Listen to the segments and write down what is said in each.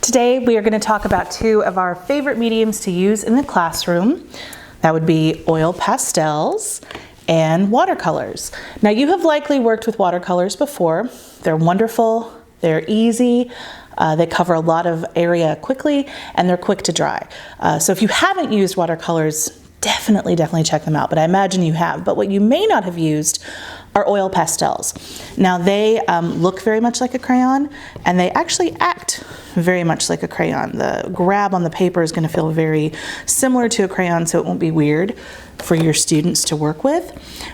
Today we are going to talk about two of our favorite mediums to use in the classroom. That would be oil pastels and watercolors. Now you have likely worked with watercolors before. They're wonderful, they're easy, they cover a lot of area quickly, and they're quick to dry. So if you haven't used watercolors, definitely check them out, but I imagine you have. But what you may not have used are oil pastels. Now they look very much like a crayon, and they actually act very much like a crayon. The grab on the paper is going to feel very similar to a crayon, so it won't be weird for your students to work with.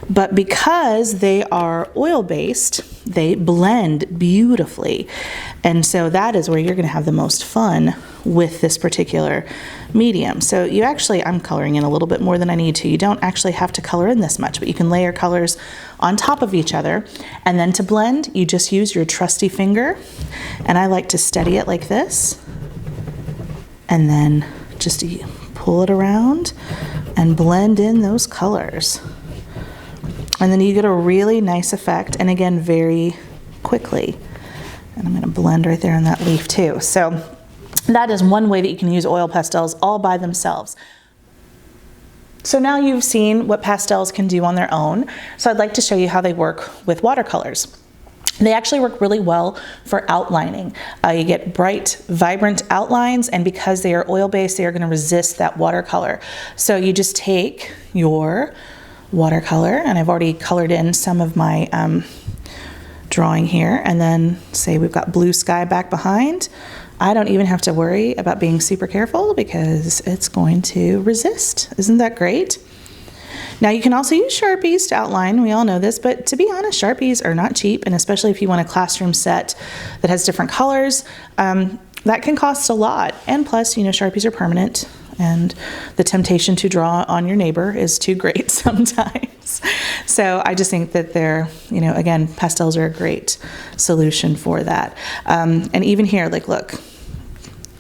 But because they are oil-based, they blend beautifully. And so that is where you're going to have the most fun with this particular medium. So you actually, I'm coloring in a little bit more than I need to. You don't actually have to color in this much, but you can layer colors on top of each other. And then to blend, you just use your trusty finger. And I like to steady it like this. And then just pull it around and blend in those colors. And then you get a really nice effect, and again, very quickly. And I'm going to blend right there in that leaf too. So that is one way that you can use oil pastels all by themselves. So now you've seen what pastels can do on their own. So I'd like to show you how they work with watercolors. They actually work really well for outlining. You get bright, vibrant outlines, and because they are oil-based, they are going to resist that watercolor. So you just take your watercolor, and I've already colored in some of my drawing here, and then say we've got blue sky back behind. I don't even have to worry about being super careful because it's going to resist. Isn't that great? Now you can also use Sharpies to outline, we all know this, but to be honest, Sharpies are not cheap, and especially if you want a classroom set that has different colors, that can cost a lot. And plus, you know, Sharpies are permanent, and the temptation to draw on your neighbor is too great sometimes. So I just think that they're, you know, again, pastels are a great solution for that. And even here, like, look,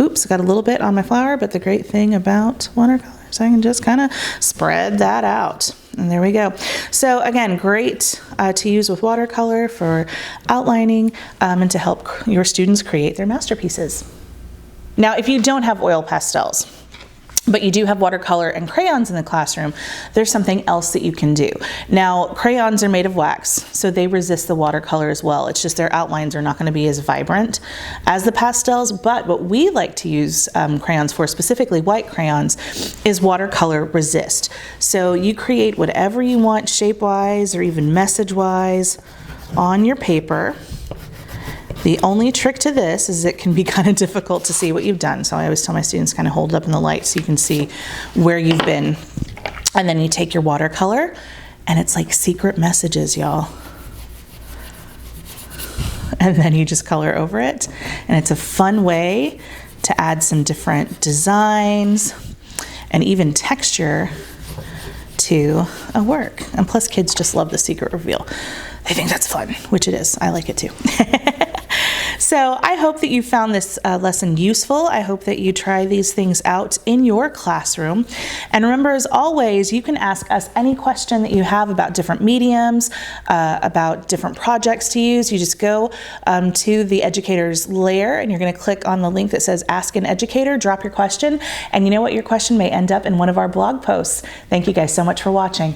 oops, got a little bit on my flower, but the great thing about watercolors, I can just kind of spread that out. And there we go. So again, great to use with watercolor for outlining and to help your students create their masterpieces. Now, if you don't have oil pastels, but you do have watercolor and crayons in the classroom, there's something else that you can do. Now, crayons are made of wax, so they resist the watercolor as well. It's just their outlines are not going to be as vibrant as the pastels, but what we like to use crayons for, specifically white crayons, is watercolor resist. So you create whatever you want shape-wise or even message-wise on your paper. The only trick to this is it can be kind of difficult to see what you've done. So I always tell my students kind of hold it up in the light so you can see where you've been. And then you take your watercolor, and it's like secret messages, y'all. And then you just color over it. And it's a fun way to add some different designs and even texture to a work. And plus, kids just love the secret reveal. They think that's fun, which it is. I like it too. So I hope that you found this lesson useful. I hope that you try these things out in your classroom. And remember, as always, you can ask us any question that you have about different mediums, about different projects to use. You just go to the Educator's Lair, and you're going to click on the link that says Ask an Educator, drop your question, and you know what? Your question may end up in one of our blog posts. Thank you guys so much for watching.